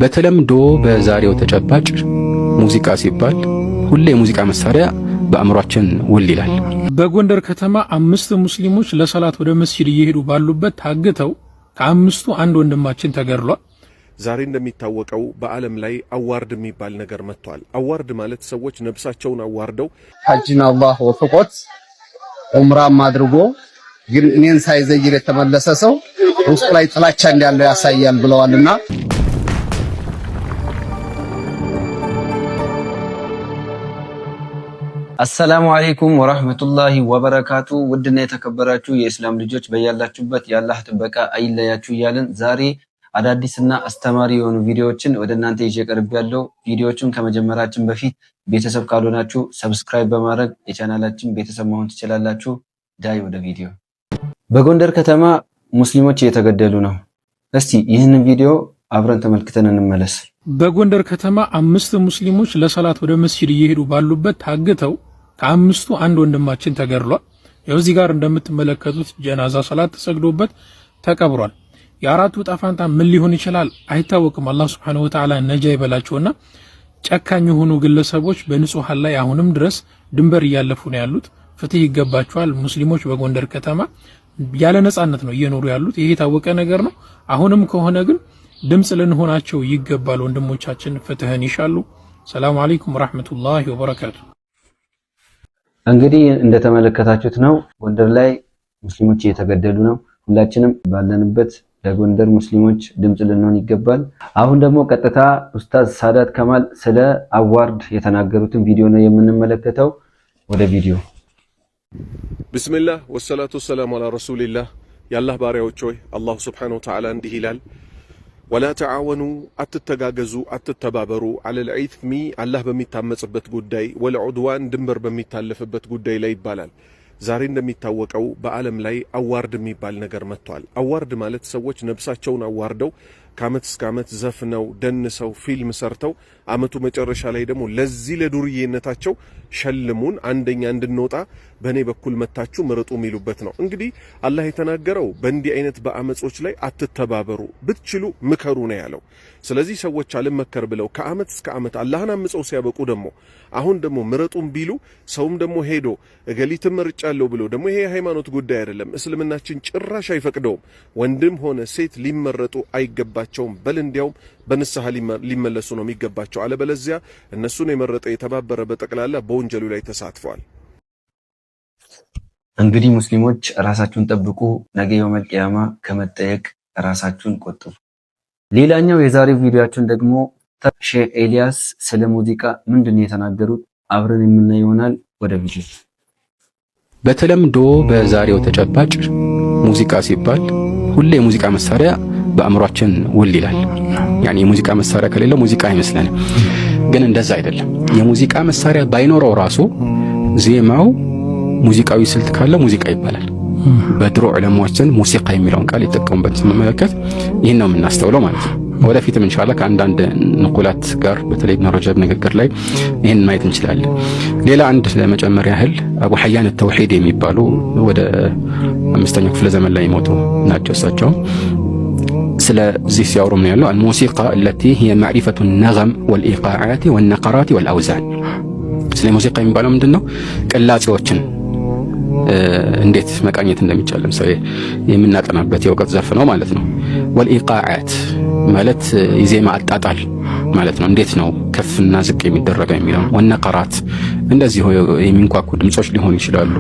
በተለምዶ በዛሬው ተጨባጭ ሙዚቃ ሲባል ሁሌ የሙዚቃ መሳሪያ በአእምሯችን ውል ይላል። በጎንደር ከተማ 5 ሙስሊሞች ለሰላት ወደ መስጂድ እየሄዱ ባሉበት ታግተው ከአምስቱ አንድ ወንድማችን ተገድሏል። ዛሬ እንደሚታወቀው በዓለም ላይ አዋርድ የሚባል ነገር መጥቷል። አዋርድ ማለት ሰዎች ነፍሳቸውን አዋርደው ሐጅን አላህ ወፍቆት ዑምራም አድርጎ ግን እኔን ሳይዘይር የተመለሰ ሰው ውስጡ ላይ ጥላቻ እንዳለው ያሳያል ብለዋልና አሰላሙ አለይኩም ወራህመቱላሂ ወበረካቱ። ውድና የተከበራችሁ የእስላም ልጆች በያላችሁበት የአላህ ጥበቃ አይለያችሁ እያልን ዛሬ አዳዲስና አስተማሪ የሆኑ ቪዲዮዎችን ወደ እናንተ ይዤ ቀርቤያለሁ። ቪዲዮዎቹን ከመጀመራችን በፊት ቤተሰብ ካልሆናችሁ ሰብስክራይብ በማድረግ የቻናላችን ቤተሰብ መሆን ትችላላችሁ። ዳይ ወደ ቪዲዮ። በጎንደር ከተማ ሙስሊሞች እየተገደሉ ነው። እስቲ ይህንን ቪዲዮ አብረን ተመልክተን እንመለስ። በጎንደር ከተማ 5 ሙስሊሞች ለሰላት ወደ መስጂድ እየሄዱ ባሉበት ታግተው ከአምስቱ አንድ ወንድማችን ተገድሏል። ያው እዚህ ጋር እንደምትመለከቱት ጀናዛ ሰላት ተሰግዶበት ተቀብሯል። የአራቱ ጣፋንታ ምን ሊሆን ይችላል አይታወቅም። አላህ Subhanahu Wa Ta'ala ነጃ ይበላቸውና ጨካኝ የሆኑ ግለሰቦች በንጹሃን ላይ አሁንም ድረስ ድንበር እያለፉ ነው ያሉት። ፍትህ ይገባቸዋል። ሙስሊሞች በጎንደር ከተማ ያለ ነጻነት ነው እየኖሩ ያሉት። ይሄ የታወቀ ነገር ነው። አሁንም ከሆነ ግን ድምጽ ልንሆናቸው ይገባል። ወንድሞቻችን ፍትህን ይሻሉ። ሰላም አለይኩም ወራህመቱላሂ ወበረካቱ። እንግዲህ እንደተመለከታችሁት ነው ጎንደር ላይ ሙስሊሞች እየተገደሉ ነው። ሁላችንም ባለንበት ለጎንደር ሙስሊሞች ድምጽ ልንሆን ይገባል። አሁን ደግሞ ቀጥታ ኡስታዝ ሳዳት ከማል ስለ አዋርድ የተናገሩትን ቪዲዮ ነው የምንመለከተው። ወደ ቪዲዮ። ቢስሚላህ ወሰላቱ ወሰላሙ ዐላ ረሱሊላህ። የአላህ ባሪያዎች ሆይ አላሁ ሱብሓነሁ ወተዓላ እንዲህ ይላል፣ ወላ ተዓወኑ አትተጋገዙ፣ አትተባበሩ፣ ዐለል ዒስሚ አላህ በሚታመጽበት ጉዳይ፣ ወልዑድዋን ድንበር በሚታለፍበት ጉዳይ ላይ ይባላል። ዛሬ እንደሚታወቀው በዓለም ላይ አዋርድ የሚባል ነገር መጥቷል። አዋርድ ማለት ሰዎች ነፍሳቸውን አዋርደው ከዓመት እስከ ዓመት ዘፍነው ደንሰው ፊልም ሰርተው ዓመቱ መጨረሻ ላይ ደግሞ ለዚህ ለዱርዬነታቸው ሸልሙን አንደኛ እንድንወጣ በእኔ በኩል መታችሁ ምረጡ የሚሉበት ነው። እንግዲህ አላህ የተናገረው በእንዲህ አይነት በአመጾች ላይ አትተባበሩ፣ ብትችሉ ምከሩ ነው ያለው። ስለዚህ ሰዎች አልመከር ብለው ከዓመት እስከ ዓመት አላህን አምፀው ሲያበቁ ደግሞ አሁን ደግሞ ምረጡም ቢሉ ሰውም ደግሞ ሄዶ እገሊትም መርጫለሁ ብሎ ደግሞ ይሄ የሃይማኖት ጉዳይ አይደለም፣ እስልምናችን ጭራሽ አይፈቅደውም። ወንድም ሆነ ሴት ሊመረጡ አይገባቸውም። በል እንዲያውም በንስሐ ሊመለሱ ነው የሚገባቸው። አለበለዚያ እነሱን የመረጠ የተባበረ በጠቅላላ በወንጀሉ ላይ ተሳትፏል። እንግዲህ ሙስሊሞች ራሳችሁን ጠብቁ፣ ነገ የውመል ቂያማ ከመጠየቅ ራሳችሁን ቆጥቡ። ሌላኛው የዛሬው ቪዲዮአችን ደግሞ ሼህ ኤልያስ ስለ ሙዚቃ ምንድነው የተናገሩት አብረን የምናየው ይሆናል። ወደ ቪዲዮ። በተለምዶ በዛሬው ተጨባጭ ሙዚቃ ሲባል ሁሌ የሙዚቃ መሳሪያ በአእምሯችን ውል ይላል። ያኒ የሙዚቃ መሳሪያ ከሌለ ሙዚቃ አይመስለንም። ግን እንደዛ አይደለም። የሙዚቃ መሳሪያ ባይኖረው ራሱ ዜማው ሙዚቃዊ ስልት ካለ ሙዚቃ ይባላል። በድሮ ዑለማዎችን ሙዚቃ የሚለውን ቃል የተጠቀሙበት ስንመለከት ይህን ነው የምናስተውለው ማለት ነው። ወደፊትም ኢንሻአላህ ከአንዳንድ ንቁላት ጋር በተለይ ኢብኑ ረጀብ ንግግር ላይ ይህን ማየት እንችላለን። ሌላ አንድ ለመጨመር ያህል አቡ ሐያን ተውሂድ የሚባሉ ወደ 5ኛው ክፍለ ዘመን ላይ ሞቱ ናቸው። እሳቸው ስለዚህ ሲያወሩ ምን ያለው አልሙሲቃ التي هي معرفة النغم والإيقاعات والنقرات والأوزان። ስለ ሙዚቃ የሚባለው ምንድነው? ቅላጼዎችን እንዴት መቃኘት እንደሚቻል ለምሳሌ የምናጠናበት የእውቀት ዘርፍ ነው ማለት ነው። ወልኢቃዓት ማለት የዜማ አጣጣል ማለት ነው። እንዴት ነው ከፍና ዝቅ የሚደረገው የሚለው። ወነቀራት እንደዚህ የሚንኳኩ ድምጾች ሊሆኑ ይችላሉ።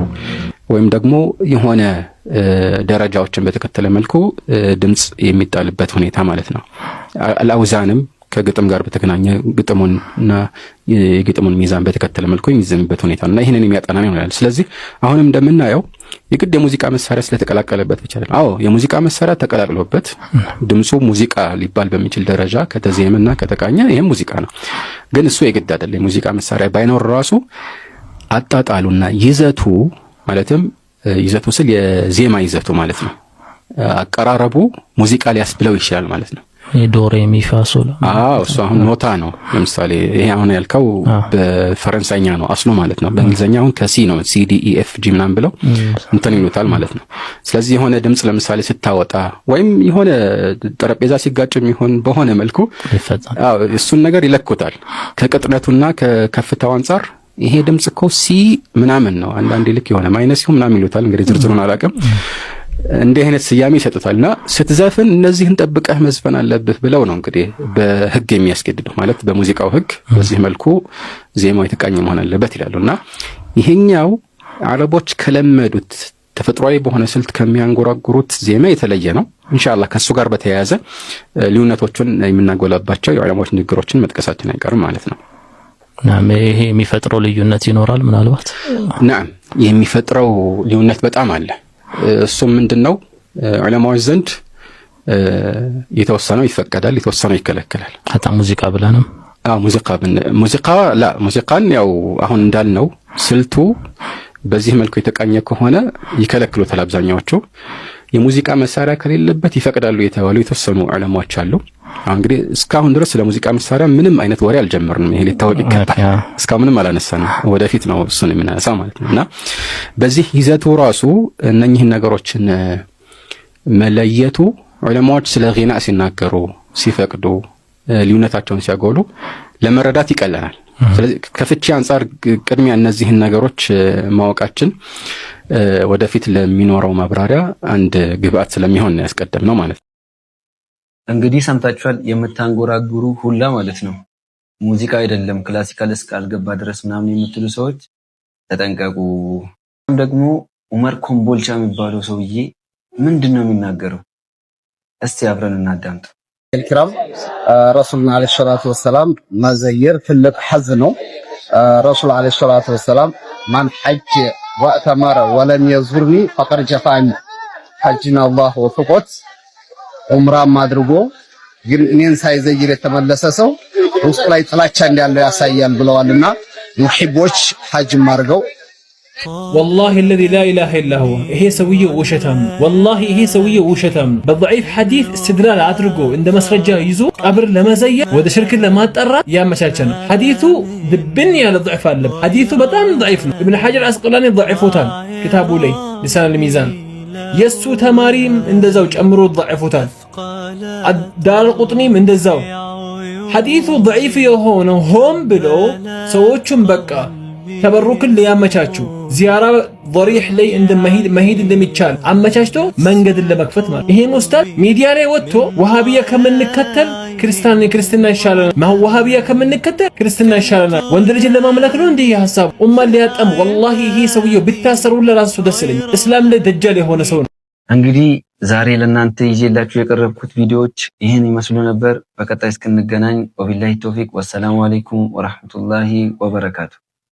ወይም ደግሞ የሆነ ደረጃዎችን በተከተለ መልኩ ድምጽ የሚጣልበት ሁኔታ ማለት ነው። አልአውዛንም ከግጥም ጋር በተገናኘ ግጥሙንና የግጥሙን ሚዛን በተከተለ መልኩ የሚዘምበት ሁኔታና ይሄንን የሚያጠና ነው ይላል። ስለዚህ አሁንም እንደምናየው የግድ የሙዚቃ መሳሪያ ስለተቀላቀለበት ብቻ አይደለም። አዎ የሙዚቃ መሳሪያ ተቀላቅሎበት ድምጹ ሙዚቃ ሊባል በሚችል ደረጃ ከተዜመና ከተቃኘ ይሄም ሙዚቃ ነው። ግን እሱ የግድ አይደለም። የሙዚቃ መሳሪያ ባይኖር ራሱ አጣጣሉና ይዘቱ ማለትም ይዘቱ ስል የዜማ ይዘቱ ማለት ነው፣ አቀራረቡ ሙዚቃ ሊያስብለው ይችላል ማለት ነው። ዶሬ ሚፋሶል እሱ አሁን ኖታ ነው። ለምሳሌ ይሄ አሁን ያልከው በፈረንሳይኛ ነው አስሉ ማለት ነው። በእንግሊዘኛው ከሲ ነው ሲ ዲ ኢ ኤፍ ጂ ምናምን ብለው እንትን ይሉታል ማለት ነው። ስለዚህ የሆነ ድምጽ ለምሳሌ ስታወጣ ወይም የሆነ ጠረጴዛ ሲጋጭም ይሆን በሆነ መልኩ እሱን ነገር ይለኩታል ከቅጥነቱና ከከፍታው አንፃር ይሄ ድምጽ እኮ ሲ ምናምን ነው። አንዳንዴ ልክ የሆነ ማይነስ ይሁን ምናምን ይሉታል። እንግዲህ ዝርዝሩን አላውቅም። እንዲህ አይነት ስያሜ ይሰጡታልና ስትዘፍን እነዚህን ጠብቀህ መዝፈን አለብህ ብለው ነው እንግዲህ በህግ የሚያስገድደው ማለት በሙዚቃው ህግ በዚህ መልኩ ዜማው የተቃኘ መሆን አለበት ይላሉና ይሄኛው አረቦች ከለመዱት ተፈጥሯዊ በሆነ ስልት ከሚያንጎራጉሩት ዜማ የተለየ ነው። ኢንሻአላህ ከሱ ጋር በተያያዘ ልዩነቶቹን የምናጎላባቸው የዑለማዎች ንግግሮችን መጥቀሳችን አይቀርም ማለት ነው። ይሄ የሚፈጥረው ልዩነት ይኖራል ምናልባት የሚፈጥረው ልዩነት በጣም አለ። እሱም ምንድነው ዑለማዎች ዘንድ የተወሰነው ይፈቀዳል፣ የተወሰነው ይከለከላል። አጣ ሙዚቃ ብለንም ሙዚቃን ያው አሁን እንዳልነው ስልቱ በዚህ መልኩ የተቃኘ ከሆነ ይከለክሉታል አብዛኛዎቹ። የሙዚቃ መሳሪያ ከሌለበት ይፈቅዳሉ የተባሉ የተወሰኑ ዑለማዎች አሉ። እንግዲህ እስካሁን ድረስ ስለ ሙዚቃ መሳሪያ ምንም አይነት ወሬ አልጀመርንም። ይሄ ሊታወቅ ይገባል። እስካሁን ምንም አላነሳንም። ወደፊት ነው እሱን የምናነሳው ማለት ነውና በዚህ ይዘቱ ራሱ እነኚህን ነገሮችን መለየቱ ዑለማዎች ስለ ጊና ሲናገሩ ሲፈቅዱ ልዩነታቸውን ሲያጎሉ ለመረዳት ይቀለናል። ስለዚህ ከፍቺ አንፃር ቅድሚያ እነዚህን ነገሮች ማወቃችን ወደፊት ለሚኖረው ማብራሪያ አንድ ግብአት ስለሚሆን ያስቀደምነው ማለት ነው። እንግዲህ ሰምታችኋል። የምታንጎራጉሩ ሁላ ማለት ነው ሙዚቃ አይደለም ክላሲካል እስካልገባ ድረስ ምናምን የምትሉ ሰዎች ተጠንቀቁ። ደግሞ ዑመር ኮምቦልቻ የሚባለው ሰውዬ ምንድነው የሚናገረው? እስቲ አብረን እናዳምጥ። الكرام رسولنا عليه الصلاة والسلام مزير في الحز ነው رسول عليه الصلاة والسلام من حج واعتمر ولم يزورني فقد جفاني حجنا الله وفقت ዑምራም አድርጎ ግን እኔን ሳይዘይር የተመለሰ ሰው ውስጥ ላይ ጥላቻ እንዳለው ያሳያል ብለዋልና ሙሂቦች ሐጅም አድርገው والله الذي لا اله الا هو ይሄ ሰውዬ ውሸታም والله ይሄ ሰውዬ ውሸታም በضعيف حديث استدلال አድርጎ እንደ መስረጃ ይዞ ቀብር ለመዘየር ወደ ሽርክ ለማጣራት ያመቻቸ ነው። ሐዲሱ ድብን ያለ ضعف አለ። ሐዲሱ በጣም ضعيف ነው። ኢብኑ ሐጀር አስቀላኒ ضعفውታል ኪታቡ ላይ ሊሳን አልሚዛን የሱ ተማሪም እንደዛው ጨምሮ ضعفውታል። ዳር ቁጥኒም እንደዛው ሐዲሱ ضعيف የሆነው ሆም ብሎ ሰዎቹም በቃ ተበሩክን ሊያመቻቹ ዚያራ ضريح ላይ መሄድ እንደሚቻል አመቻችቶ መንገድን ለመክፈት ማለት ይሄን ኡስታዝ ሚዲያ ላይ ወጥቶ ወሃቢያ ከምንከተል ክርስትና ይሻላል ወሃቢያ ከምንከተል ክርስትና ይሻላል ወንድ ልጅን ለማምለክ ነው እንዴ ሐሳብ ኡማ ሊያጠም والله ይሄ ሰውዬው ቢታሰሩ ለራሱ ደስ ይለኝ። እስላም ላይ ደጃል የሆነ ሰው ነው። እንግዲህ ዛሬ ለእናንተ ይዤላችሁ የቀረብኩት ቪዲዮዎች ይህን ይመስሉ ነበር። በቀጣይ እስክንገናኝ ወቢላሂ ተውፊቅ ወሰላሙ አለይኩም ወራህመቱላሂ ወበረካቱ።